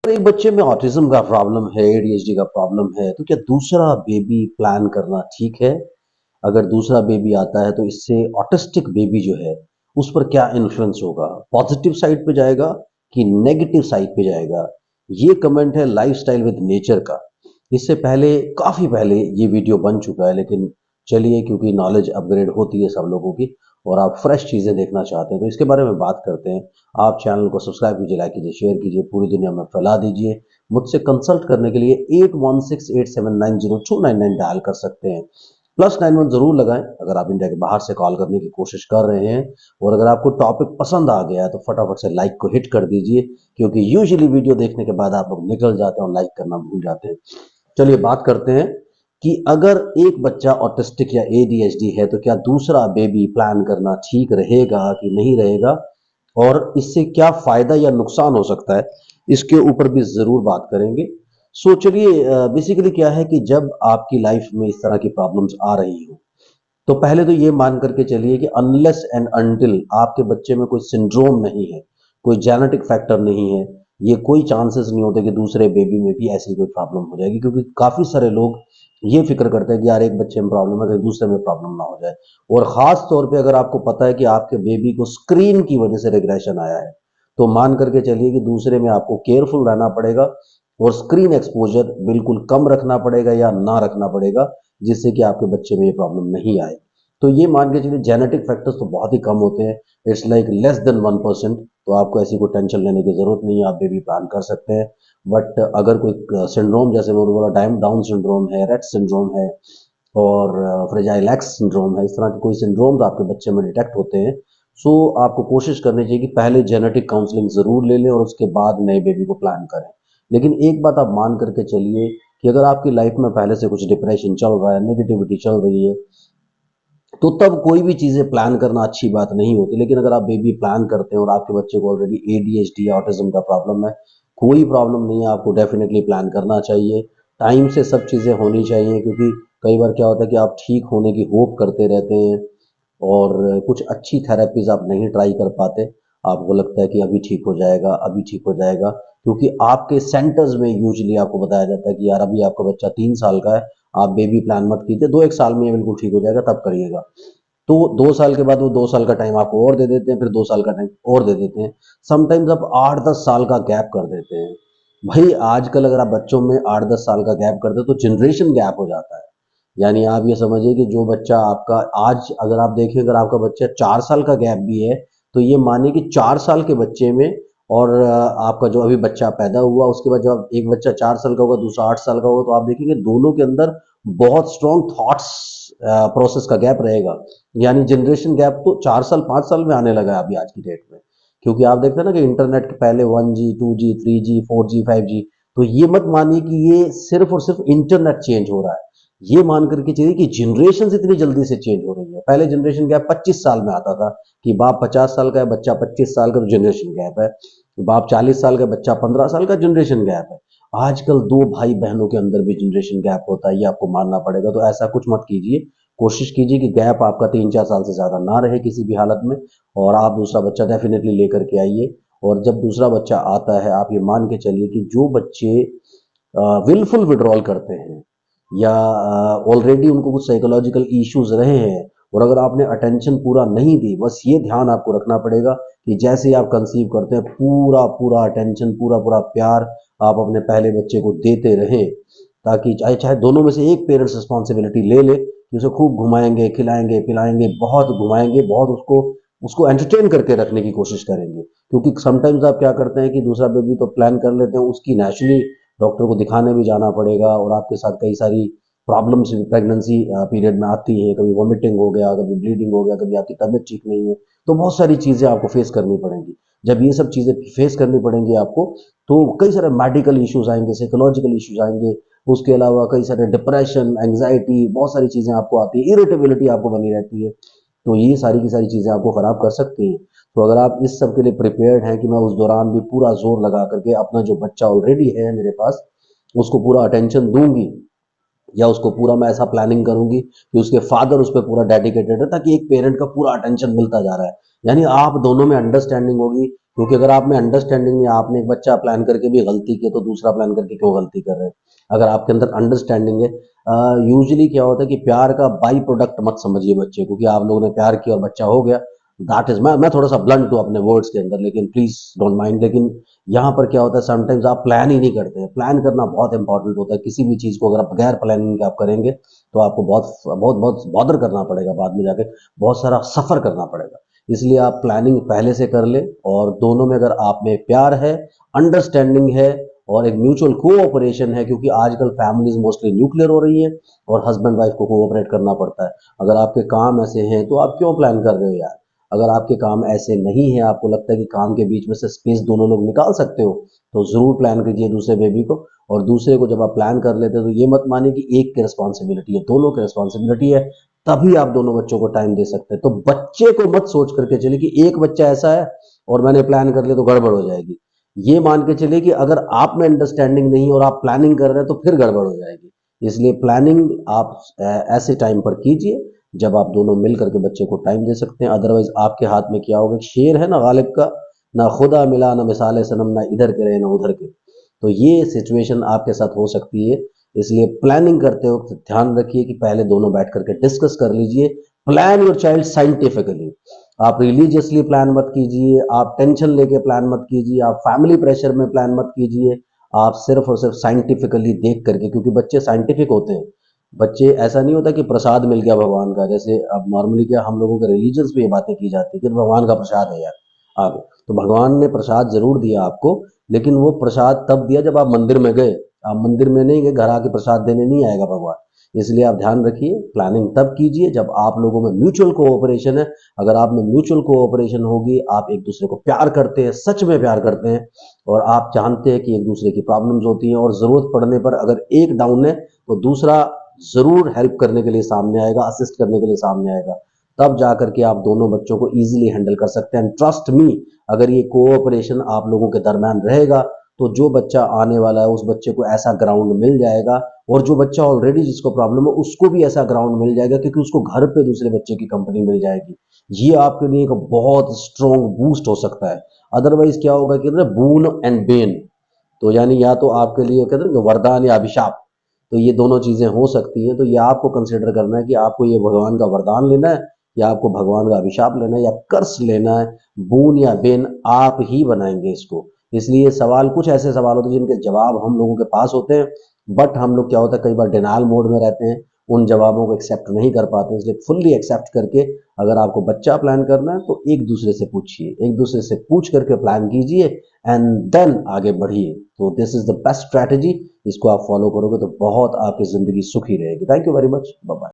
एक बच्चे में ऑटिज्म का प्रॉब्लम है, एडीएचडी का प्रॉब्लम है, तो क्या दूसरा बेबी प्लान करना ठीक है? अगर दूसरा बेबी आता है तो इससे ऑटिस्टिक बेबी जो है, उस पर क्या इन्फ्लुएंस होगा? पॉजिटिव साइड पे जाएगा कि नेगेटिव साइड पे जाएगा? ये कमेंट है लाइफस्टाइल विद नेचर का। इससे पहले काफ़ी पहले ये वीडियो बन चुका है, लेकिन चलिए क्योंकि नॉलेज अपग्रेड होती है सब लोगों की और आप फ्रेश चीज़ें देखना चाहते हैं, तो इसके बारे में बात करते हैं। आप चैनल को सब्सक्राइब कीजिए, लाइक कीजिए, शेयर कीजिए, पूरी दुनिया में फैला दीजिए। मुझसे कंसल्ट करने के लिए 8168790299 डायल कर सकते हैं। +91 ज़रूर लगाएं अगर आप इंडिया के बाहर से कॉल करने की कोशिश कर रहे हैं। और अगर आपको टॉपिक पसंद आ गया है तो फटाफट से लाइक को हिट कर दीजिए, क्योंकि यूजुअली वीडियो देखने के बाद आप लोग निकल जाते हैं और लाइक करना भूल जाते हैं। चलिए बात करते हैं कि अगर एक बच्चा ऑटिस्टिक या एडीएचडी है तो क्या दूसरा बेबी प्लान करना ठीक रहेगा कि नहीं रहेगा, और इससे क्या फायदा या नुकसान हो सकता है, इसके ऊपर भी जरूर बात करेंगे। सो चलिए, बेसिकली क्या है कि जब आपकी लाइफ में इस तरह की प्रॉब्लम्स आ रही हो, तो पहले तो ये मान करके चलिए कि अनलेस एंड अनटिल आपके बच्चे में कोई सिंड्रोम नहीं है, कोई जेनेटिक फैक्टर नहीं है, ये कोई चांसेस नहीं होते कि दूसरे बेबी में भी ऐसी कोई प्रॉब्लम हो जाएगी। क्योंकि काफी सारे लोग ये फिक्र करते हैं कि यार एक बच्चे में प्रॉब्लम है, कहीं दूसरे में प्रॉब्लम ना हो जाए। और खास तौर पे अगर आपको पता है कि आपके बेबी को स्क्रीन की वजह से रिग्रेशन आया है, तो मान करके चलिए कि दूसरे में आपको केयरफुल रहना पड़ेगा और स्क्रीन एक्सपोजर बिल्कुल कम रखना पड़ेगा या ना रखना पड़ेगा, जिससे कि आपके बच्चे में ये प्रॉब्लम नहीं आए। तो ये मान के चलिए जेनेटिक फैक्टर्स तो बहुत ही कम होते हैं, इट्स लाइक लेस देन 1%। तो आपको ऐसी कोई टेंशन लेने की जरूरत नहीं है, आप बेबी प्लान कर सकते हैं। बट अगर कोई सिंड्रोम, जैसे मैंने बोला डाउन सिंड्रोम है, रेट सिंड्रोम है और फ्रेजाइल एक्स सिंड्रोम है, इस तरह के कोई सिंड्रोम्स आपके बच्चे में डिटेक्ट होते हैं, सो आपको कोशिश करनी चाहिए कि पहले जेनेटिक काउंसलिंग जरूर ले लें और उसके बाद नए बेबी को प्लान करें। लेकिन एक बात आप मान करके चलिए कि अगर आपकी लाइफ में पहले से कुछ डिप्रेशन चल रहा है, नेगेटिविटी चल रही है, तो तब कोई भी चीजें प्लान करना अच्छी बात नहीं होती। लेकिन अगर आप बेबी प्लान करते हैं और आपके बच्चे को ऑलरेडी एडीएचडी या ऑटिज्म का प्रॉब्लम है, कोई प्रॉब्लम नहीं है, आपको डेफिनेटली प्लान करना चाहिए। टाइम से सब चीजें होनी चाहिए, क्योंकि कई बार क्या होता है कि आप ठीक होने की होप करते रहते हैं और कुछ अच्छी थेरेपीज आप नहीं ट्राई कर पाते। आपको लगता है कि अभी ठीक हो जाएगा, अभी ठीक हो जाएगा, क्योंकि आपके सेंटर्स में यूजुअली आपको बताया जाता है कि यार अभी आपका बच्चा 3 साल का है, आप बेबी प्लान मत कीजिए, 2-1 साल में ये बिल्कुल ठीक हो जाएगा, तब करिएगा। तो 2 साल के बाद वो 2 साल का टाइम आपको और दे देते हैं, फिर 2 साल का टाइम और दे देते हैं। समटाइम्स आप 8-10 साल का गैप कर देते हैं। भाई आजकल अगर आप बच्चों में 8-10 साल का गैप करते हैं तो जनरेशन गैप हो जाता है। यानी आप ये समझिए कि जो बच्चा आपका आज, अगर आप देखें, अगर आपका बच्चा 4 साल का गैप भी है, तो ये मानिए कि 4 साल के बच्चे में और आपका जो अभी बच्चा पैदा हुआ उसके बाद जब एक बच्चा 4 साल का होगा, दूसरा 8 साल का होगा, तो आप देखेंगे दोनों के अंदर बहुत स्ट्रॉन्ग थॉट्स प्रोसेस का गैप रहेगा। यानी जनरेशन गैप तो 4 साल 5 साल में आने लगा है अभी आज की डेट में। क्योंकि आप देखते हैं ना कि इंटरनेट के पहले 1G 2G 3G 4G 5G, तो ये मत मानिए कि ये सिर्फ और सिर्फ इंटरनेट चेंज हो रहा है, ये मान करके चलिए कि जनरेशन इतनी जल्दी से चेंज हो रही है। पहले जनरेशन गैप 25 साल में आता था कि बाप 50 साल का है, बच्चा 25 साल का, तो जनरेशन गैप है। बाप 40 साल का, बच्चा 15 साल का, जनरेशन गैप है। आजकल दो भाई बहनों के अंदर भी जनरेशन गैप होता है, ये आपको मानना पड़ेगा। तो ऐसा कुछ मत कीजिए, कोशिश कीजिए कि गैप आपका 3-4 साल से ज्यादा ना रहे किसी भी हालत में, और आप दूसरा बच्चा डेफिनेटली लेकर के आइए। और जब दूसरा बच्चा आता है, आप ये मान के चलिए कि जो बच्चे विलफुल विड्रॉल करते हैं या ऑलरेडी उनको कुछ साइकोलॉजिकल इश्यूज रहे हैं, और अगर आपने अटेंशन पूरा नहीं दी, बस ये ध्यान आपको रखना पड़ेगा कि जैसे ही आप कंसीव करते हैं पूरा पूरा अटेंशन, पूरा पूरा प्यार आप अपने पहले बच्चे को देते रहें, ताकि चाहे चाहे दोनों में से एक पेरेंट्स रिस्पॉन्सिबिलिटी ले ले कि उसे खूब घुमाएंगे, खिलाएंगे, पिलाएंगे, बहुत घुमाएंगे, बहुत उसको उसको एंटरटेन करके रखने की कोशिश करेंगे। क्योंकि समटाइम्स आप क्या करते हैं कि दूसरा बेबी तो प्लान कर लेते हैं, उसकी नेचुरली डॉक्टर को दिखाने भी जाना पड़ेगा, और आपके साथ कई सारी प्रॉब्लम्स प्रेगनेंसी पीरियड में आती है, कभी वॉमिटिंग हो गया, कभी ब्लीडिंग हो गया, कभी आपकी तबीयत ठीक नहीं है, तो बहुत सारी चीजें आपको फेस करनी पड़ेंगी। जब ये सब चीजें फेस करनी पड़ेंगी आपको, तो कई सारे मेडिकल इश्यूज आएंगे, साइकोलॉजिकल इश्यूज आएंगे, उसके अलावा कई सारे डिप्रेशन, एंग्जाइटी, बहुत सारी चीजें आपको आती है, इरिटेबिलिटी आपको बनी रहती है। तो ये सारी की सारी चीजें आपको खराब कर सकती हैं। तो अगर आप इस सब के लिए प्रिपेयर्ड हैं कि मैं उस दौरान भी पूरा जोर लगा करके अपना जो बच्चा ऑलरेडी है मेरे पास, उसको पूरा अटेंशन दूंगी, या उसको पूरा मैं ऐसा प्लानिंग करूंगी कि उसके फादर उस पर पूरा डेडिकेटेड है, ताकि एक पेरेंट का पूरा अटेंशन मिलता जा रहा है, यानी आप दोनों में अंडरस्टैंडिंग होगी, क्योंकि अगर आप में अंडरस्टैंडिंग नहीं, आपने एक बच्चा प्लान करके भी गलती की तो दूसरा प्लान करके क्यों गलती कर रहे हैं? अगर आपके अंदर अंडरस्टैंडिंग है, यूजुअली क्या होता है कि प्यार का बाई प्रोडक्ट मत समझिए बच्चे को, कि आप लोगों ने प्यार किया और बच्चा हो गया, दैट इज, मैं थोड़ा सा ब्लंट हूँ अपने वर्ड्स के अंदर, लेकिन प्लीज डोंट माइंड। लेकिन यहाँ पर क्या होता है, समटाइम्स आप प्लान ही नहीं करते हैं। प्लान करना बहुत इंपॉर्टेंट होता है। किसी भी चीज को अगर आप बगैर प्लानिंग के आप करेंगे तो आपको बहुत बहुत बहुत बॉदर करना पड़ेगा, बाद में जाके बहुत सारा सफर करना पड़ेगा। इसलिए आप प्लानिंग पहले से कर ले, और दोनों में अगर आप में प्यार है, अंडरस्टैंडिंग है और एक म्यूचुअल कोऑपरेशन है, क्योंकि आजकल फैमिलीज मोस्टली न्यूक्लियर हो रही है और हस्बैंड वाइफ को कोऑपरेट करना पड़ता है। अगर आपके काम ऐसे हैं तो आप क्यों प्लान कर रहे हो यार? अगर आपके काम ऐसे नहीं है, आपको लगता है कि काम के बीच में से स्पेस दोनों लोग निकाल सकते हो, तो जरूर प्लान कीजिए दूसरे बेबी को। और दूसरे को जब आप प्लान कर लेते हो तो ये मत मानिए कि एक की रिस्पॉन्सिबिलिटी है, दोनों की रिस्पॉन्सिबिलिटी है, तभी आप दोनों बच्चों को टाइम दे सकते हैं। तो बच्चे को मत सोच करके चले कि एक बच्चा ऐसा है और मैंने प्लान कर लिया तो गड़बड़ हो जाएगी। ये मान के चलिए कि अगर आप में अंडरस्टैंडिंग नहीं और आप प्लानिंग कर रहे हैं तो फिर गड़बड़ हो जाएगी। इसलिए प्लानिंग आप ऐसे टाइम पर कीजिए जब आप दोनों मिल करके बच्चे को टाइम दे सकते हैं। अदरवाइज आपके हाथ में क्या होगा, एक शेर है ना गालिब का, ना खुदा मिला ना मिसाले सनम, ना इधर के रहे ना उधर के। तो ये सिचुएशन आपके साथ हो सकती है। इसलिए प्लानिंग करते वक्त ध्यान रखिए कि पहले दोनों बैठ करके डिस्कस कर लीजिए। Plan your child scientifically. आप रिलीजियसली प्लान मत कीजिए, आप टेंशन लेके प्लान मत कीजिए, आप फैमिली प्रेशर में प्लान मत कीजिए। आप सिर्फ और सिर्फ साइंटिफिकली देख करके, क्योंकि बच्चे साइंटिफिक होते हैं। बच्चे, ऐसा नहीं होता कि प्रसाद मिल गया भगवान का। जैसे अब नॉर्मली क्या हम लोगों के रिलीजन्स में ये बातें की जाती है कि भगवान का प्रसाद है यार, आगे तो भगवान ने प्रसाद जरूर दिया आपको, लेकिन वो प्रसाद तब दिया जब आप मंदिर में गए। आप मंदिर में नहीं गए, घर आके प्रसाद देने नहीं आएगा भगवान। इसलिए आप ध्यान रखिए, प्लानिंग तब कीजिए जब आप लोगों में म्यूचुअल कोऑपरेशन है। अगर आप में म्यूचुअल कोऑपरेशन होगी, आप एक दूसरे को प्यार करते हैं, सच में प्यार करते हैं, और आप जानते हैं कि एक दूसरे की प्रॉब्लम्स होती हैं और जरूरत पड़ने पर अगर एक डाउन है तो दूसरा जरूर हेल्प करने के लिए सामने आएगा, असिस्ट करने के लिए सामने आएगा। तब जाकर के आप दोनों बच्चों को इजीली हैंडल कर सकते हैं। ट्रस्ट मी, अगर ये कोऑपरेशन आप लोगों के दरमियान रहेगा तो जो बच्चा आने वाला है उस बच्चे को ऐसा ग्राउंड मिल जाएगा, और जो बच्चा ऑलरेडी जिसको प्रॉब्लम है उसको भी ऐसा ग्राउंड मिल जाएगा, क्योंकि उसको घर पे दूसरे बच्चे की कंपनी मिल जाएगी। ये आपके लिए एक बहुत स्ट्रॉन्ग बूस्ट हो सकता है। अदरवाइज क्या होगा कि बून एंड बेन, तो यानी या तो आपके लिए कहते हैं वरदान या अभिशाप, तो ये दोनों चीजें हो सकती हैं। तो ये आपको कंसिडर करना है कि आपको ये भगवान का वरदान लेना है या आपको भगवान का अभिशाप लेना है या कर्स लेना है। बून या बेन आप ही बनाएंगे इसको। इसलिए सवाल, कुछ ऐसे सवाल होते हैं जिनके जवाब हम लोगों के पास होते हैं, बट हम लोग क्या होता है कई बार डिनायल मोड में रहते हैं, उन जवाबों को एक्सेप्ट नहीं कर पाते। इसलिए फुल्ली एक्सेप्ट करके अगर आपको बच्चा प्लान करना है तो एक दूसरे से पूछिए, एक दूसरे से पूछ करके प्लान कीजिए एंड देन आगे बढ़िए। तो this is the best strategy. इसको आप फॉलो करोगे तो बहुत आपकी जिंदगी सुखी रहेगी। Thank you very much, bye bye.